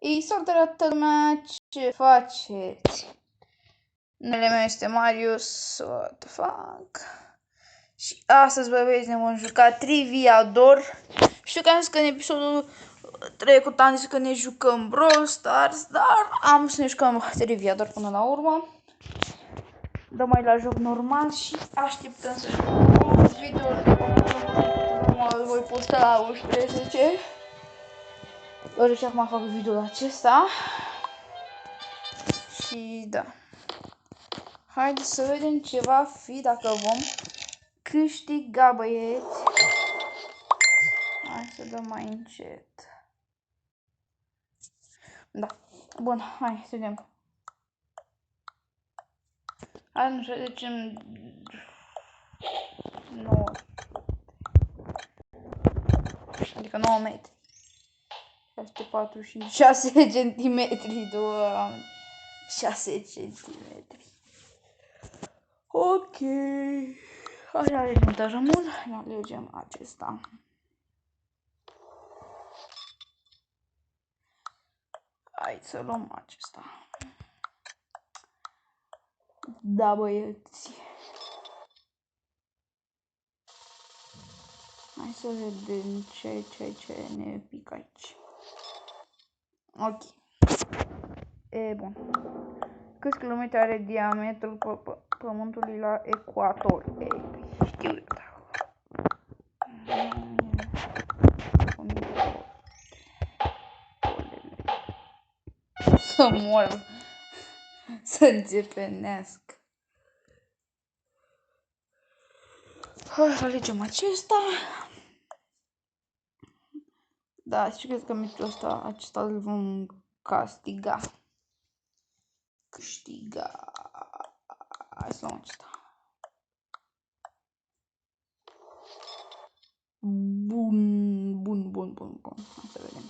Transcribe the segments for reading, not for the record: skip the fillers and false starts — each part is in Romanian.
Ei, salutare toată lumea, ce faceți? Numele meu este Marius, what the fuck? Și astăzi, băieți, ne vom juca Triviador. Știu că am zis că în episodul trecut am zis că ne jucăm Brawl Stars, dar am să ne jucăm Triviador până la urmă. Dăm mai la joc normal și așteptăm să jucăm video. Îl voi posta la 11. Deci acum fac videoul acesta. Și da. Haideți să vedem ce va fi dacă vom câștiga, băieți. Hai să dăm mai încet. Da. Bun, hai să vedem. Hai nu știu de ce 9. Adică 9 metri. 6 centimetri, doamne. 6 centimetri. Ok. Hai alegem tărămul. Alegem acesta. Hai să luăm acesta. Da, băieți. Hai să vedem ce ne pică aici. Ok. E bun. Câți kilometri are diametrul Pământului la ecuator? Știu eu, da. Să mor. Să înțepenească. Hai să alegem acesta. Da, și cred că meciul acesta îl vom castiga. Câștiga. Hai să luăm acesta. Bun. Hai să vedem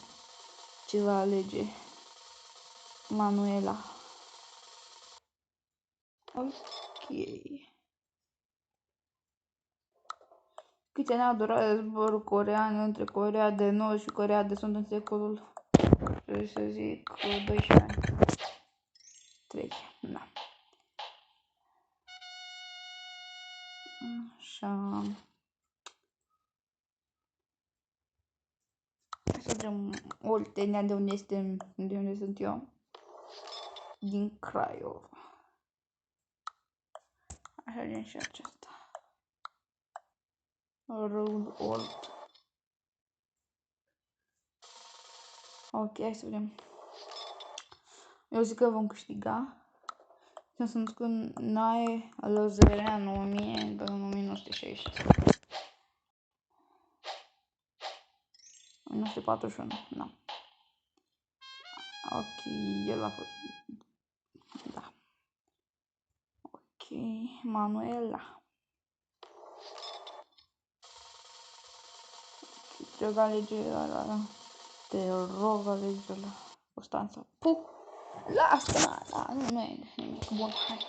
ce va alege Manuela. Ok. Câte ani a durat războiul corean între Coreea de Nord și Coreea de Sud în secolul, trebuie să zic, 12 ani. 3, da. Așa. Hai să dăm Oltenia, de unde sunt eu. Din Craiova. Așa vedem și aceasta. Road Old. Ok, hai să vedem. Eu zic că vom câștiga. Când sunt cu Nae Lăzăreanu 1960. 1941, da. Ok, el a fost. Da. Ok, Manuela. Te rog, alege la. Te rog, alege la Constanța. Puh! Lasă, nu e nimic bun, hai.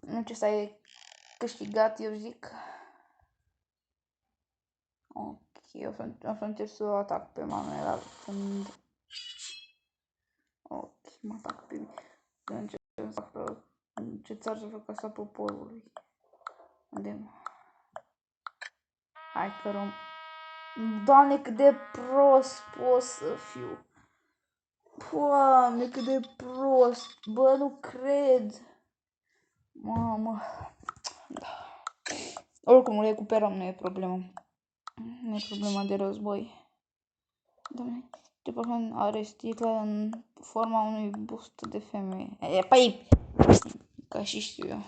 Nu ce să ai câștigat, eu zic. Ok, o să încerc să o atac pe Manuela când... Ok, mă atac pe mine. Să încerc să fac ce țară să fac asta poporului. Unde? Hai că rom... Doamne, cât de prost pot să fiu. Doamne, cât de prost. Bă, nu cred. Mamă. Da. Oricum, recuperăm, nu e problemă. Nu e problema de război. Doamne, ce persoană are sticla în forma unui bust de femeie. Păi, ca și știu eu.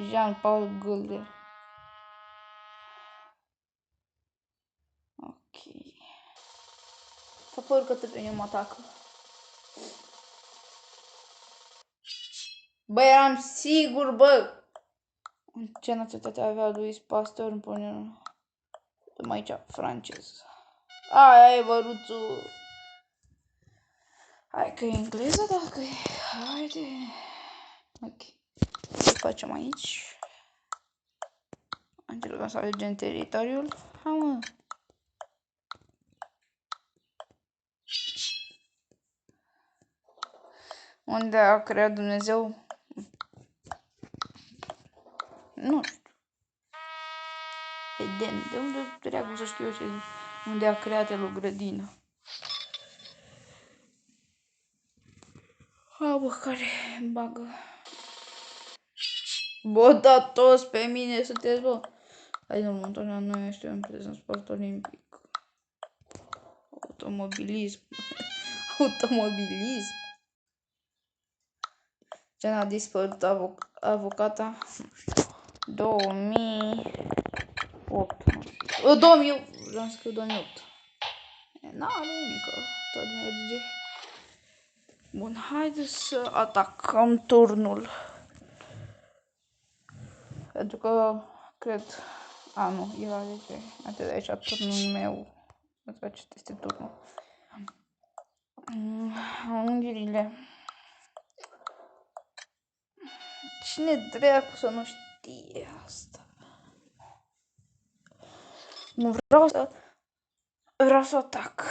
Jean-Paul Gulder. Ok. S-a părut că tot pe mine mă atacă. Bă, eram sigur, bă! Ce naționalitate avea Louis Pasteur în punerea? Dăm aici francez. Aia e văruțul. Hai că e engleză, dacă e. Haide. Ok. Ce facem aici? Încercăm să alegem teritoriul. Hai, mă. Unde a creat Dumnezeu? Nu știu. Eden. De unde treabă să știu eu unde a creat el o grădină? Bă, care bagă. Bă, da toți pe mine sunteți, bă. Hai, domnul Antonia, noi suntem prezent sport olimpic. Automobilism. Automobilism. Ce n-a dispărut avocata? 2008. 2000. Vreau să scriu 2008. N-are nimic, tot merge. Bun, haideți să atacăm turnul. Pentru că cred... A, nu, e la 10. Atât de aici turnul meu. Acesta este turnul. Unghiurile. Cine dracu să nu știe asta? Nu vreau să atac.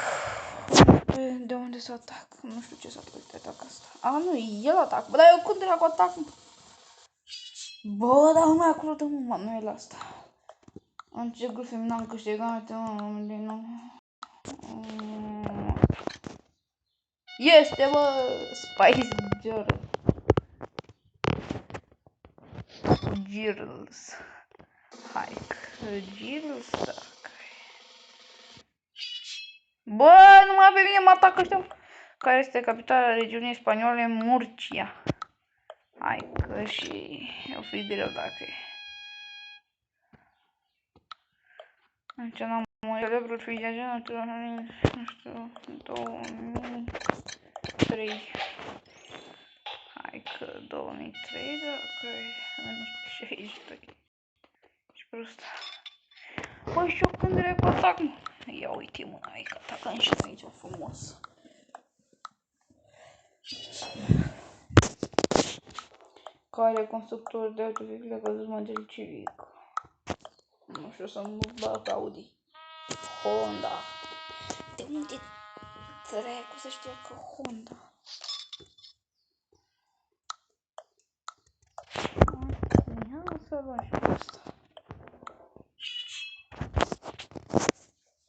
De unde să atac? Nu știu ce să atac asta. A, nu, el atac. Bă, dar eu cum dracu atac? Bă, dar mai acolo dă Manuel asta. În ce grup feminin am câștigat? Nu. Este, bă, Spice Girls. Hai, Girls. Bă, numai pe mine mă atacă ăștia. Care este capitala regiunii spaniole? Murcia. Hai că și o fi greu dacă e. Aici n-am celebrul fiziagen, nu știu, 2003. Hai că 2003, dacă e minus 62. Și prost. Păi și eu când dracu atac, mă? Ia uite mă, hai că atacăm și aici frumos. Care constructor de autovehicule a căzut modelul Civic? Nu știu să-mi bag Audi. Honda. De unde dracu să știu că Honda? Ia să luăm și pe asta.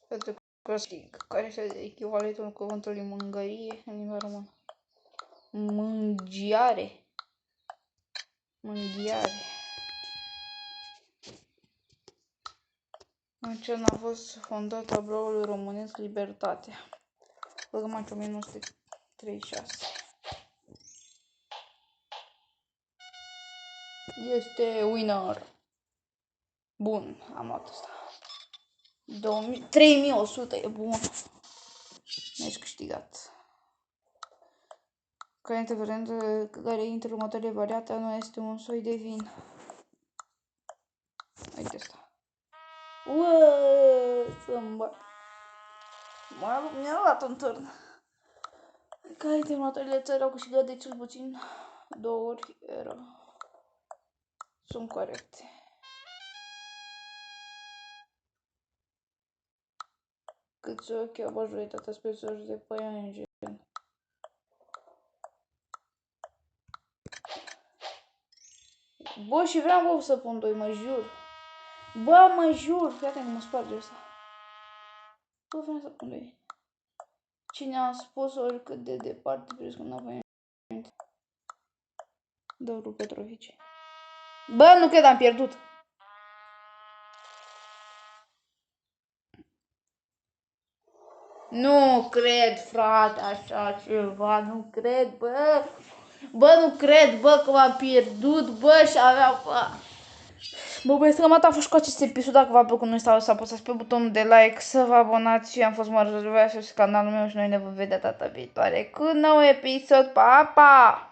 Pentru că știi care este echivalentul cuvântului mângărie în limba română. Mânghiare. Mânghiare. În ce n-a fost fondat tabloul românesc Libertatea? Urmă 1936. Este winner. Bun, am luat asta. 3100 e bun. Ne-ai câștigat. Care dintre variante care intră următoarele variante nu este un soi de vin? Uite asta. Uăă, să-mi bag. Mi-a luat un turn. Care dintre următoarele țări au câștigat de cel puțin 2 ori era? Sunt corecte. Câți ochi au majoritatea speciilor de păianjen? Bă, și vreau să pun 2, mă jur. Bă, mă jur. Iată că mă sparge ăsta. Bă, vreau să pun 2. Cine a spus oricât de departe prescu înapoi? Doru Petrovici. Bă, nu cred, am pierdut. Nu cred, frate, așa ceva, nu cred, bă. Bă, nu cred, bă, că m-am pierdut, bă, și aveam... Bă, băieți, cam atât a fost cu acest episod. Dacă v-a plăcut, nu uitați să apăsați pe butonul de like, să vă abonați. Eu am fost Marius, să canalul meu și noi ne vom vedea data viitoare cu un nou episod. Pa, pa!